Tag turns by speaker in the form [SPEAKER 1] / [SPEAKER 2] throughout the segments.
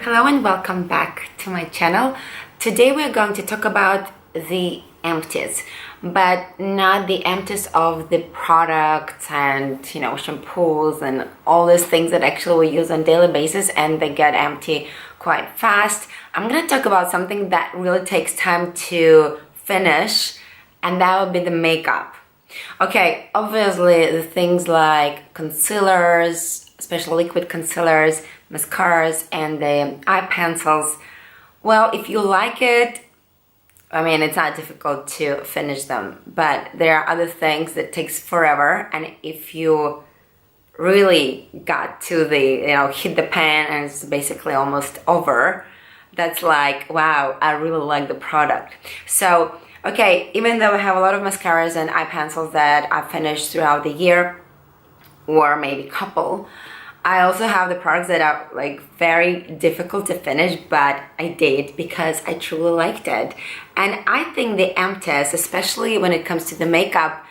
[SPEAKER 1] Hello and welcome back to my channel. Today we're going to talk about the empties, but not the empties of the products and shampoos and all these things that actually we use on daily basis and they get empty quite fast. I'm gonna talk about something that really takes time to finish, and that would be the makeup. Okay, obviously the things like concealers, especially liquid concealers, mascaras, and the eye pencils, well, if you like it, I mean, it's not difficult to finish them, but there are other things that takes forever, and if you really got to the, hit the pan and it's basically almost over, that's like, wow, I really like the product. So, okay, even though I have a lot of mascaras and eye pencils that I finished throughout the year, or maybe couple, I also have the products that are like very difficult to finish, but I did because I truly liked it. And I think the empties, especially when it comes to the makeup,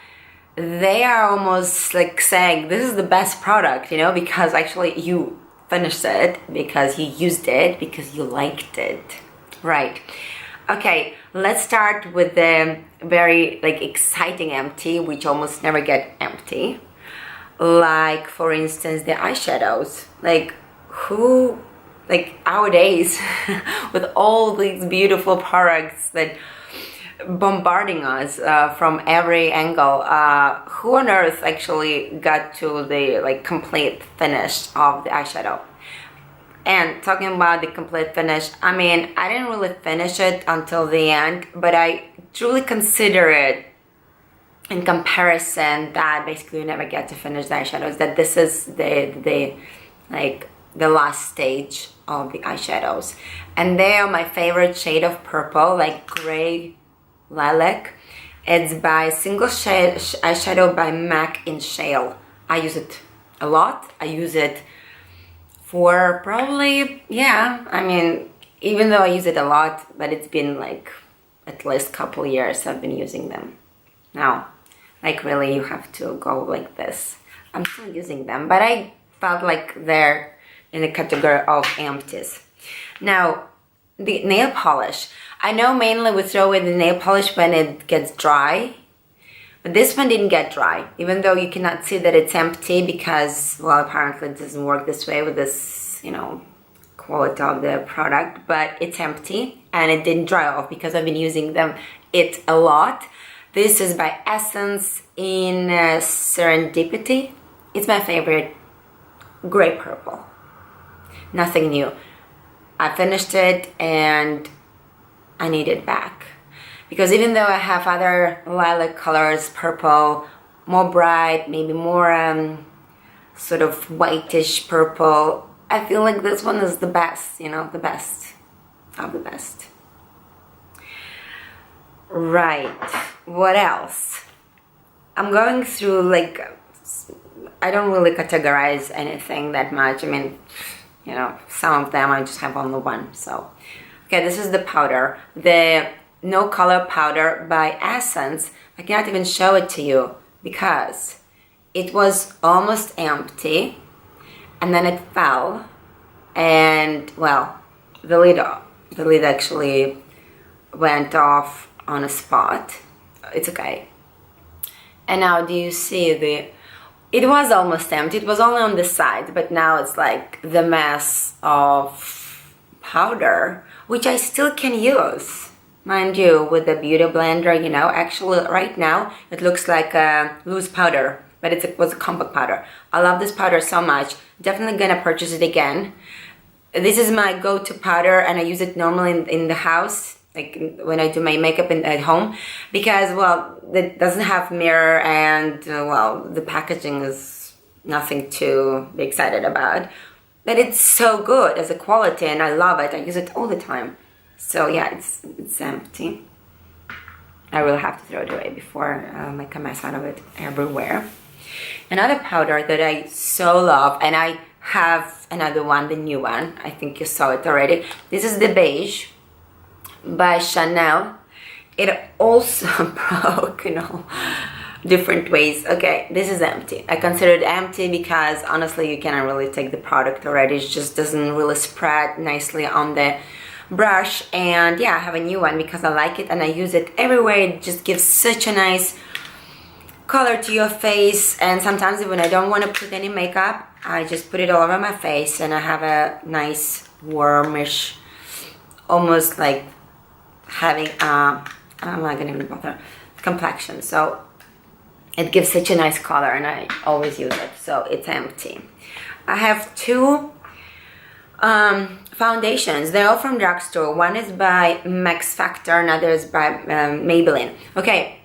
[SPEAKER 1] they are almost like saying this is the best product, because actually you finished it, because you used it, because you liked it, right? Okay, let's start with the very exciting empty, which almost never get empty. Like, for instance, the eyeshadows. Nowadays, with all these beautiful products that bombarding us from every angle, who on earth actually got to the complete finish of the eyeshadow? And talking about the complete finish, I mean, I didn't really finish it until the end, but I truly consider it in comparison that basically you never get to finish the eyeshadows, that this is the last stage of the eyeshadows. And they are my favorite shade of purple, like gray lilac. It's by single shade eyeshadow by MAC in Shale. I use it a lot. I use it for probably, I mean, even though I use it a lot, but it's been at least a couple years I've been using them. Now, really, you have to go like this. I'm still using them, but I felt like they're in the category of empties. Now, the nail polish. I know mainly we throw away the nail polish when it gets dry, but this one didn't get dry, even though you cannot see that it's empty because, well, apparently it doesn't work this way with this, quality of the product, but it's empty and it didn't dry off because I've been using it a lot. This is by Essence in Serendipity. It's my favorite, gray purple. Nothing new. I finished it and I need it back. Because even though I have other lilac colors, purple, more bright, maybe more sort of whitish purple, I feel like this one is the best, the best of the best. Right, what else? I'm going through I don't really categorize anything that much. I mean, some of them I just have only one. So, okay, this is the powder, the No Color Powder by Essence. I cannot even show it to you because it was almost empty and then it fell and, well, the lid actually went off on a spot. It's okay. And now do you see it was almost empty. It was only on the side, but now it's like the mess of powder, which I still can use, mind you, with the beauty blender. Actually right now it looks like a loose powder, but it was a compact powder. I love this powder so much. Definitely gonna purchase it again. This is my go-to powder and I use it normally in the house, when I do my makeup at home, because, well, it doesn't have mirror and, well, the packaging is nothing to be excited about. But it's so good as a quality and I love it. I use it all the time. So yeah, it's empty. I really have to throw it away before I make a mess out of it everywhere. Another powder that I so love, and I have another one, the new one. I think you saw it already. This is the Beige by Chanel. It also broke, different ways. Okay, this is empty. I consider it empty because honestly you cannot really take the product already. It just doesn't really spread nicely on the brush. And yeah, I have a new one because I like it and I use it everywhere. It just gives such a nice color to your face, and sometimes when I don't want to put any makeup, I just put it all over my face and I have a nice warmish, almost like having I'm not gonna even bother, complexion. So it gives such a nice color and I always use it. So it's empty. I have two foundations. They're all from drugstore. One is by Max Factor, another is by Maybelline. Okay,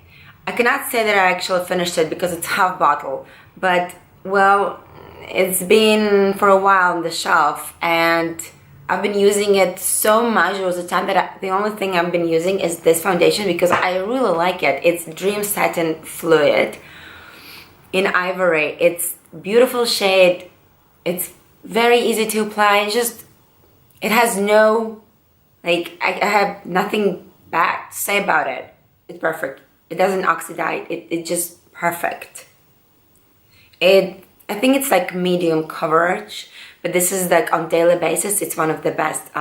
[SPEAKER 1] I cannot say that I actually finished it because it's half bottle, but well, it's been for a while on the shelf and I've been using it so much. There was a time that the only thing I've been using is this foundation because I really like it. It's Dream Satin Fluid in Ivory. It's beautiful shade. It's very easy to apply. It has no, like, I have nothing bad to say about it. It's perfect. It doesn't oxidize. It's just perfect. I think it's like medium coverage, but this is like on daily basis. It's one of the best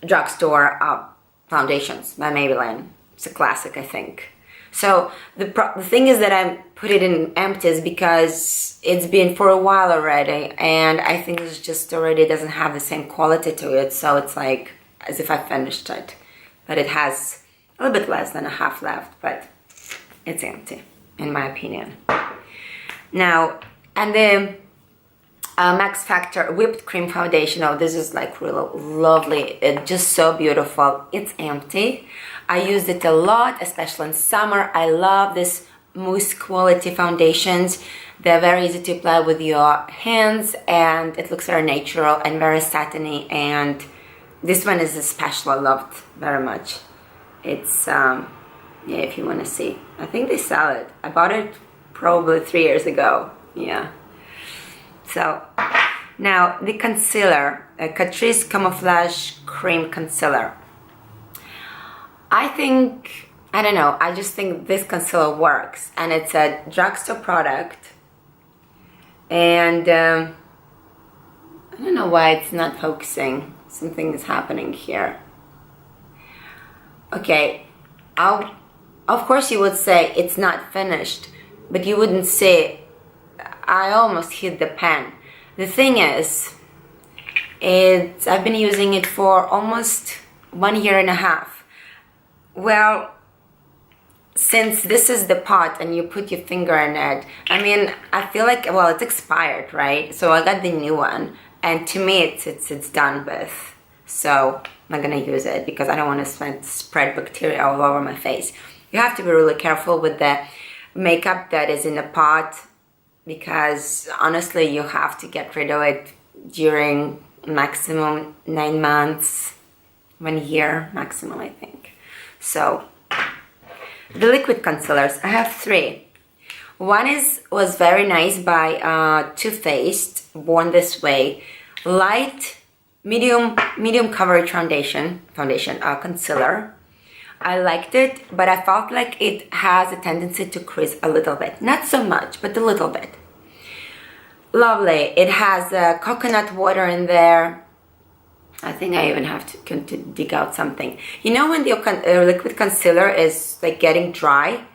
[SPEAKER 1] drugstore foundations by Maybelline. It's a classic, I think. So the thing is that I put it in Empties because it's been for a while already, and I think it's just already doesn't have the same quality to it. So it's like as if I finished it, but it has a little bit less than a half left, but it's empty in my opinion. Now, and the Max Factor Whipped Cream Foundation. Oh, this is like really lovely. It's just so beautiful. It's empty. I used it a lot, especially in summer. I love this mousse quality foundations. They're very easy to apply with your hands and it looks very natural and very satiny. And this one is a special. I loved very much. It's, yeah, if you want to see. I think they sell it. I bought it probably 3 years ago. Yeah. So now the concealer, Catrice Camouflage Cream Concealer. I don't know, I just think this concealer works and it's a drugstore product and I don't know why it's not focusing. Something is happening here. Okay, of course you would say it's not finished, but you wouldn't say I almost hit the pen. The thing is, I've been using it for almost 1.5 years. Well, since this is the pot and you put your finger in it, I mean, I feel like, well, it's expired, right? So I got the new one and to me it's done with. So I'm not gonna use it because I don't want to spread bacteria all over my face. You have to be really careful with the makeup that is in a pot because honestly you have to get rid of it during maximum 9 months, 1 year maximum, I think. So the liquid concealers, I have 3. One was very nice by Too Faced, Born This Way, light medium coverage foundation concealer. I liked it, but I felt like it has a tendency to crease a little bit. Not so much, but a little bit. Lovely. It has coconut water in there. I think I even have to dig out something. You know when the liquid concealer is like getting dry?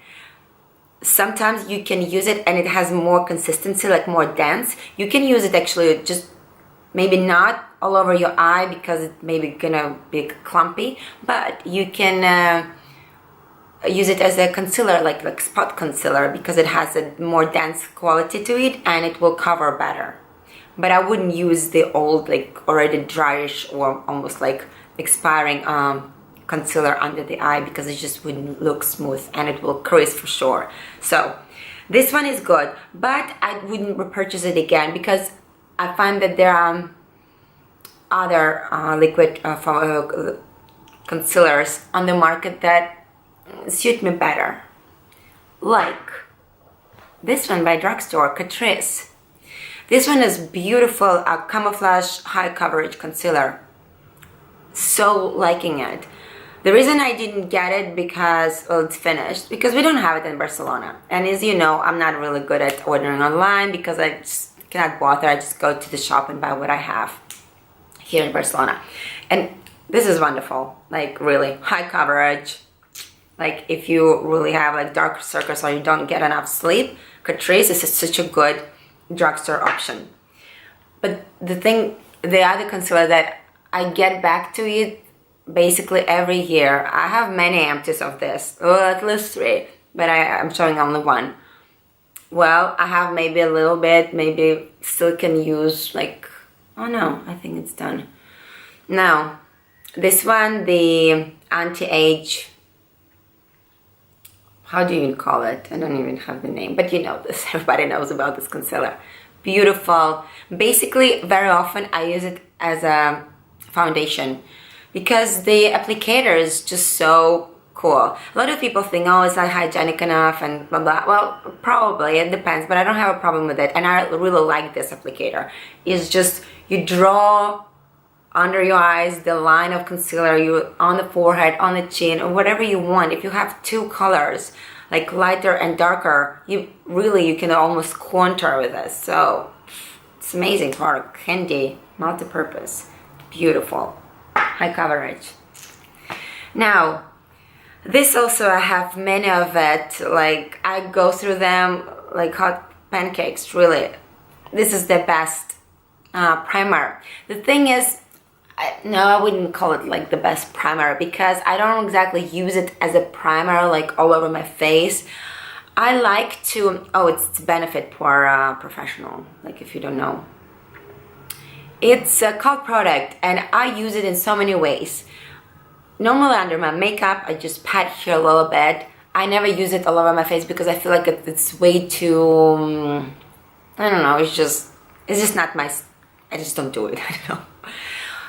[SPEAKER 1] Sometimes you can use it and it has more consistency, like more dense. You can use it actually just maybe not all over your eye because it may be gonna be clumpy, but you can use it as a concealer, like spot concealer, because it has a more dense quality to it and it will cover better. But I wouldn't use the old, like already dryish or almost like expiring concealer under the eye because it just wouldn't look smooth and it will crease for sure. So this one is good, but I wouldn't repurchase it again because I find that there are other liquid concealers on the market that suit me better. Like this one by drugstore, Catrice. This one is beautiful, Camouflage High Coverage Concealer. So liking it. The reason I didn't get it because, well, it's finished, because we don't have it in Barcelona. And as you know, I'm not really good at ordering online because I just cannot bother. I just go to the shop and buy what I have here in Barcelona. And this is wonderful, like really high coverage. Like if you really have like dark circles or you don't get enough sleep, Catrice is such a good drugstore option. But the other concealer that I get back to it basically every year. I have many empties of this, well, at least 3, but I'm showing only 1. Well, I have maybe a little bit, maybe still can use like, oh no, I think it's done. Now, this one, the anti-age, how do you call it? I don't even have the name, but you know this, everybody knows about this concealer. Beautiful. Basically, very often I use it as a foundation because the applicator is just so cool. A lot of people think, oh, it's not hygienic enough and blah blah. Well, probably, it depends, but I don't have a problem with it, and I really like this applicator. It's just, you draw under your eyes the line of concealer, you on the forehead, on the chin, or whatever you want. If you have 2 colors, like lighter and darker, you can almost contour with this. So it's amazing product, handy, multi-purpose, beautiful, high coverage. Now, this also, I have many of it, like I go through them like hot pancakes, really. This is the best primer. The thing is, I wouldn't call it like the best primer because I don't exactly use it as a primer like all over my face. I like to, it's Benefit Pore Professional, like if you don't know. It's a cult product and I use it in so many ways. Normally under my makeup, I just pat here a little bit. I never use it all over my face because I feel like it's way too, I don't know, it's just not my, I just don't do it, I don't know.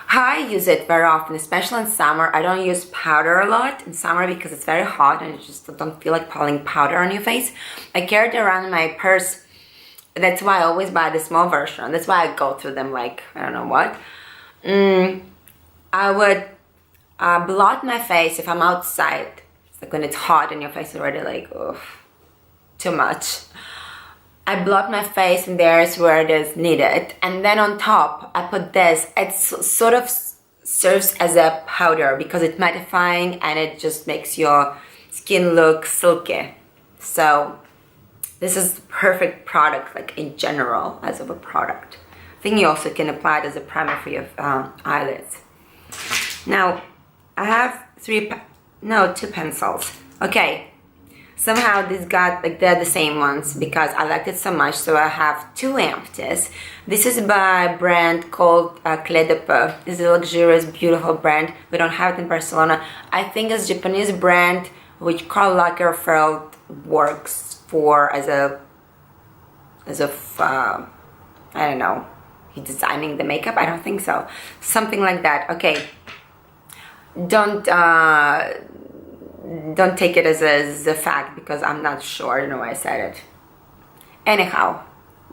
[SPEAKER 1] How I use it very often, especially in summer, I don't use powder a lot in summer because it's very hot and you just don't feel like pulling powder on your face. I carry it around in my purse. That's why I always buy the small version. That's why I go through them like, I don't know what. I would blot my face if I'm outside. It's like when it's hot and your face is already like, oh, too much. I blot my face in the areas where it is needed, and then on top I put this. It sort of serves as a powder because it's mattifying and it just makes your skin look silky. So this is the perfect product, like in general, as of a product. I think you also can apply it as a primer for your eyelids. Now I have 2 pencils. Okay. Somehow these got, like they're the same ones because I liked it so much, so I have 2 Empties. This is by a brand called Clé De Peau. It's a luxurious, beautiful brand. We don't have it in Barcelona. I think it's a Japanese brand which Karl Lagerfeld works for as a I don't know, he's designing the makeup? I don't think so. Something like that. Okay. Don't take it as a fact because I'm not sure. I don't know why I said it. Anyhow,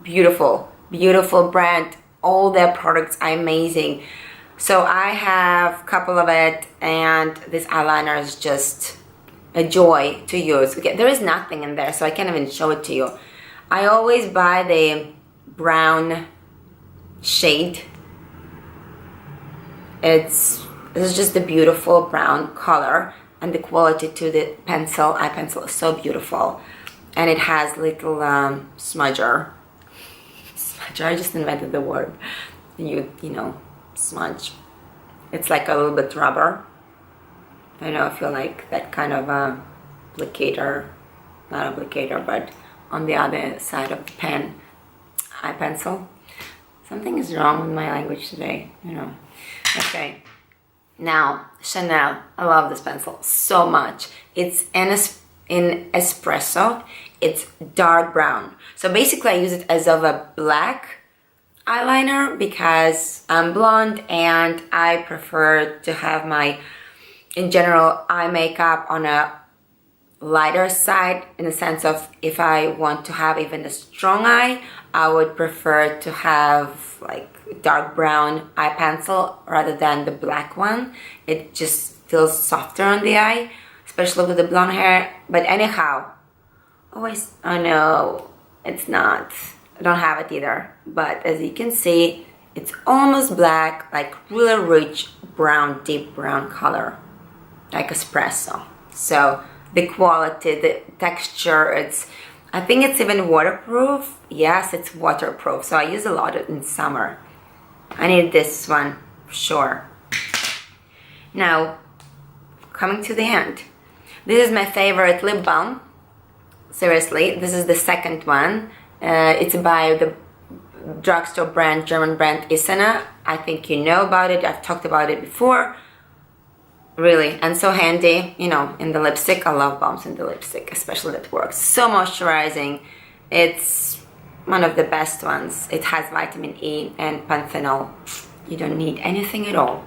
[SPEAKER 1] beautiful, beautiful brand. All their products are amazing. So I have a couple of it, and this eyeliner is just a joy to use. Okay, there is nothing in there, so I can't even show it to you. I always buy the brown shade. This is just a beautiful brown color. And the quality to the eye pencil is so beautiful. And it has little smudger. I just invented the word. You know, smudge. It's like a little bit rubber. I don't know if you like that kind of applicator. Not applicator, but on the other side of the pen. Eye pencil. Something is wrong with my language today, you know. Okay. Now, Chanel, I love this pencil so much. It's in Espresso. It's dark brown. So basically I use it as of a black eyeliner because I'm blonde and I prefer to have my, in general, eye makeup on a lighter side, in the sense of if I want to have even a strong eye, I would prefer to have like dark brown eye pencil rather than the black one. It just feels softer on the eye, especially with the blonde hair. But anyhow, oh no, it's not. I don't have it either. But as you can see, it's almost black, like really rich brown, deep brown color, like espresso. So the quality, the texture, I think it's even waterproof. Yes, it's waterproof. So I use a lot in summer. I need this one, for sure. Now, coming to the end. This is my favorite lip balm. Seriously, this is the second one. It's by the drugstore brand, German brand Isana. I think you know about it. I've talked about it before. Really, and so handy, you know, in the lipstick. I love balms in the lipstick, especially that works. So moisturizing. It's one of the best ones. It has vitamin E and Panthenol. You don't need anything at all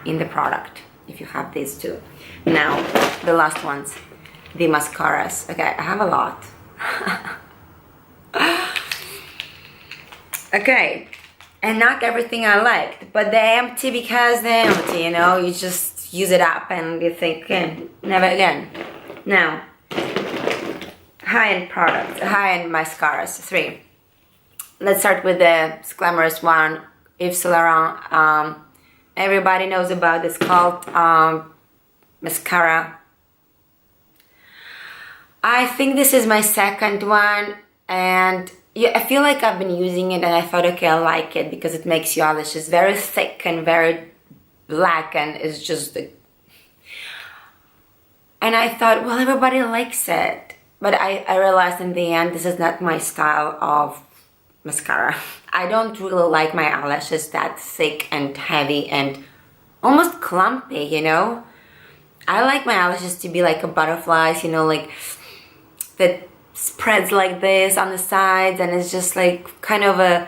[SPEAKER 1] in the product if you have these two. Now, the last ones, the mascaras. Okay, I have a lot. Okay, and not everything I liked, but they're empty because they're empty, you know, you just use it up and you think, never again. Now, high-end products, high-end mascaras, 3. Let's start with the glamorous one, Yves Saint Laurent. Everybody knows about this called mascara. I think this is my second one, and yeah, I feel like I've been using it and I thought, okay, I like it because it makes your eyelashes very thick and very black, and it's just and I thought, well, everybody likes it. But I realized in the end, this is not my style of mascara. I don't really like my eyelashes that thick and heavy and almost clumpy, you know? I like my eyelashes to be like a butterflies, you know, like that spreads like this on the sides, and it's just like kind of a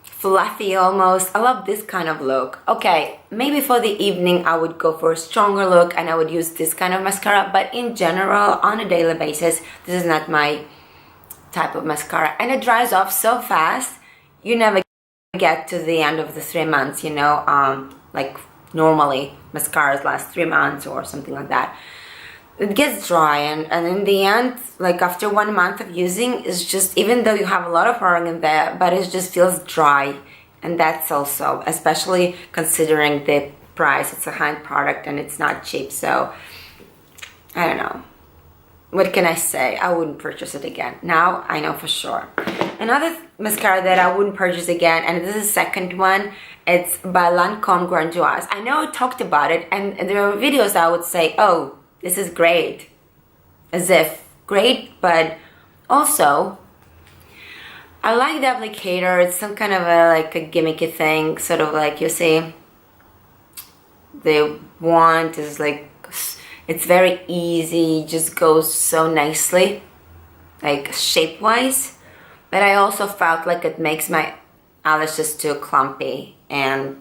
[SPEAKER 1] fluffy almost. I love this kind of look. Okay, maybe for the evening I would go for a stronger look and I would use this kind of mascara, but in general, on a daily basis, this is not my type of mascara, and it dries off so fast. You never get to the end of the 3 months, you know, like normally mascaras last 3 months or something like that. It gets dry, and in the end, like after 1 month of using, it's just, even though you have a lot of product in there, but it just feels dry. And that's also, especially considering the price, it's a high-end product and it's not cheap. So I don't know, what can I say? I wouldn't purchase it again. Now I know for sure. Another mascara that I wouldn't purchase again, and this is the second one, it's by Lancome Grandiose. I know I talked about it, and there are videos I would say, oh, this is great, as if great, but also I like the applicator. It's some kind of like a gimmicky thing, sort of like, you see, the wand is like, it's very easy, just goes so nicely, like shape-wise, but I also felt like it makes my eyelashes too clumpy, and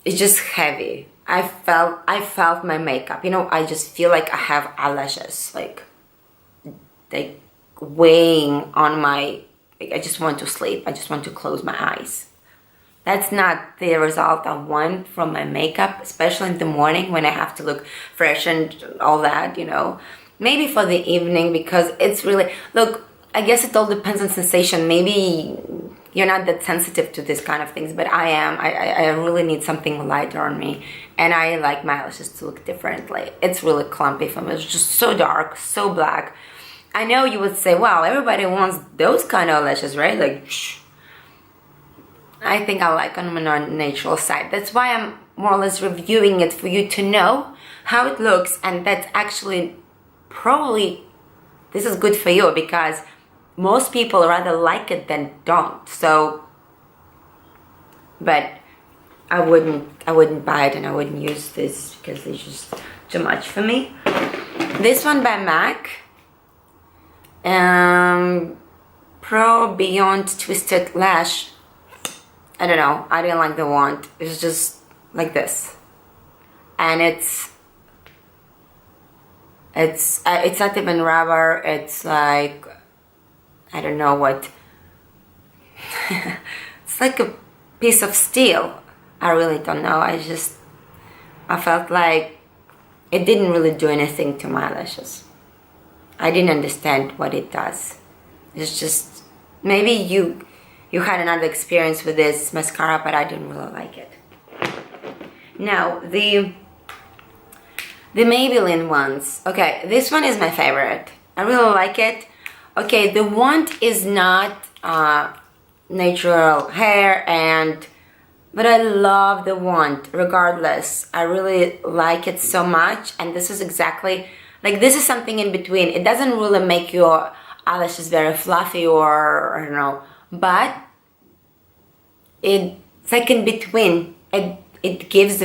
[SPEAKER 1] it's just heavy. I felt my makeup, you know, I just feel like I have eyelashes, like weighing on my, like, I just want to sleep, I just want to close my eyes. That's not the result I want from my makeup, especially in the morning when I have to look fresh and all that, you know. Maybe for the evening, because it's really, look, I guess it all depends on sensation. Maybe you're not that sensitive to this kind of things, but I am. I really need something lighter on me, and I like my eyelashes to look differently. It's really clumpy for me. It's just so dark, so black. I know you would say, wow, everybody wants those kind of lashes, right? Like, shh. I think I like on my natural side. That's why I'm more or less reviewing it, for you to know how it looks, and that's actually probably, this is good for you, because most people rather like it than don't. So, but I wouldn't buy it, and I wouldn't use this because it's just too much for me. This one by MAC, Pro Beyond Twisted Lash. I don't know, I didn't like the wand. It's just like this, and it's not even rubber. It's like, I don't know what. It's like a piece of steel. I really don't know. I felt like it didn't really do anything to my eyelashes. I didn't understand what it does. It's just, maybe you had another experience with this mascara, but I didn't really like it. Now, the Maybelline ones. Okay, this one is my favorite. I really like it. Okay, the wand is not natural hair, but I love the wand regardless. I really like it so much, and this is exactly, like, this is something in between. It doesn't really make your eyelashes very fluffy or, I don't know, but it's like in between. It gives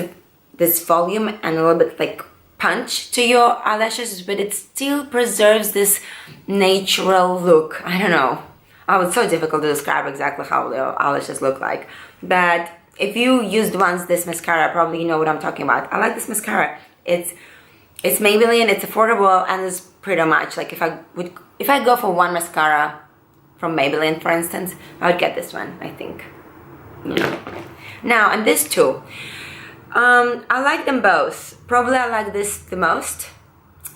[SPEAKER 1] this volume and a little bit like punch to your eyelashes, but it still preserves this natural look. I don't know. Oh, it's so difficult to describe exactly how the eyelashes look like. But if you used once this mascara, probably you know what I'm talking about. I like this mascara. It's Maybelline, it's affordable, and it's pretty much like if I go for one mascara from Maybelline, for instance, I would get this one, I think. Yeah. Now, and this too. I like them both. Probably I like this the most,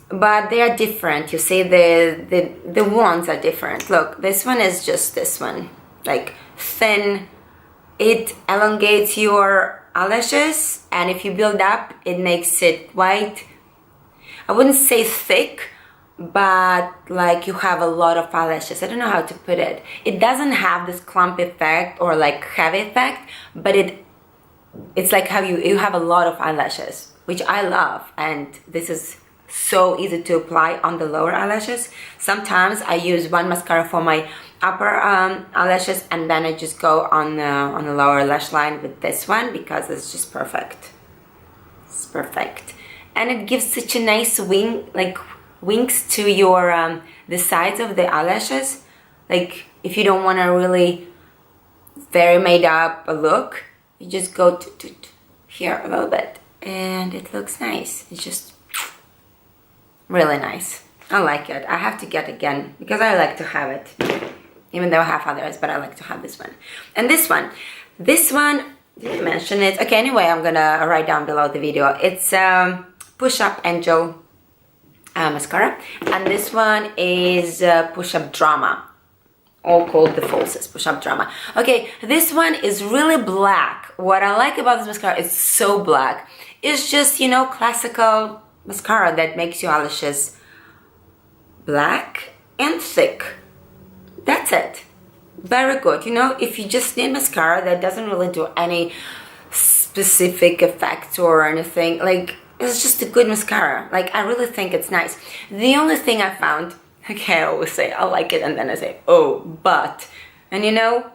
[SPEAKER 1] but they are different. You see, the wands are different. Look, this one is just this one, like thin. It elongates your eyelashes, and if you build up, it makes it quite, I wouldn't say thick, but like you have a lot of eyelashes. I don't know how to put it. It doesn't have this clump effect or like heavy effect, but it's like how you have a lot of eyelashes, which I love, and this is so easy to apply on the lower eyelashes. Sometimes I use one mascara for my upper eyelashes, and then I just go on the lower lash line with this one because it's just perfect. It's perfect, and it gives such a nice wings to your the sides of the eyelashes. Like if you don't want a really very made up look, you just go to here a little bit, and it looks nice. It's just really nice. I like it. I have to get again because I like to have it, even though I have others, but I like to have this one. And this one, did I mention it? Okay, anyway, I'm gonna write down below the video. It's Push Up Angel mascara, and this one is Push Up Drama, all called the Falsies Push Up Drama. Okay, this one is really black. What I like about this mascara is so black. It's just, you know, classical mascara that makes your eyelashes black and thick. That's it. Very good. You know, if you just need mascara that doesn't really do any specific effects or anything, like, it's just a good mascara. Like, I really think it's nice. The only thing I found, okay, I always say I like it, and then I say, oh, but, and you know,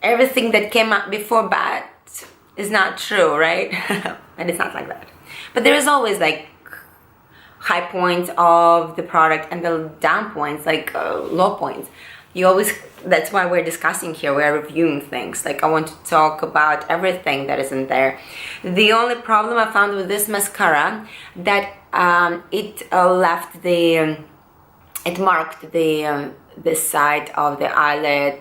[SPEAKER 1] everything that came out before but is not true, right? And it's not like that. But there is always like high points of the product and the down points, like low points. You always, that's why we're discussing here, we're reviewing things. Like, I want to talk about everything that isn't there. The only problem I found with this mascara, that it left the, it marked the side of the eyelid,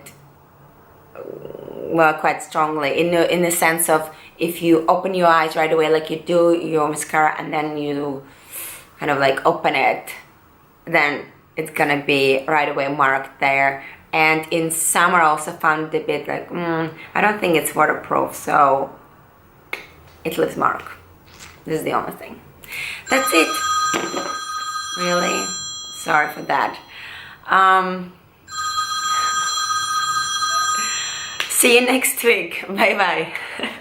[SPEAKER 1] well, quite strongly, in the sense of if you open your eyes right away, like you do your mascara, and then you kind of like open it, then it's gonna be right away marked there. And in summer I also found it a bit like, I don't think it's waterproof, so it leaves mark. This is the only thing. That's it. Really sorry for that. See you next week. Bye bye.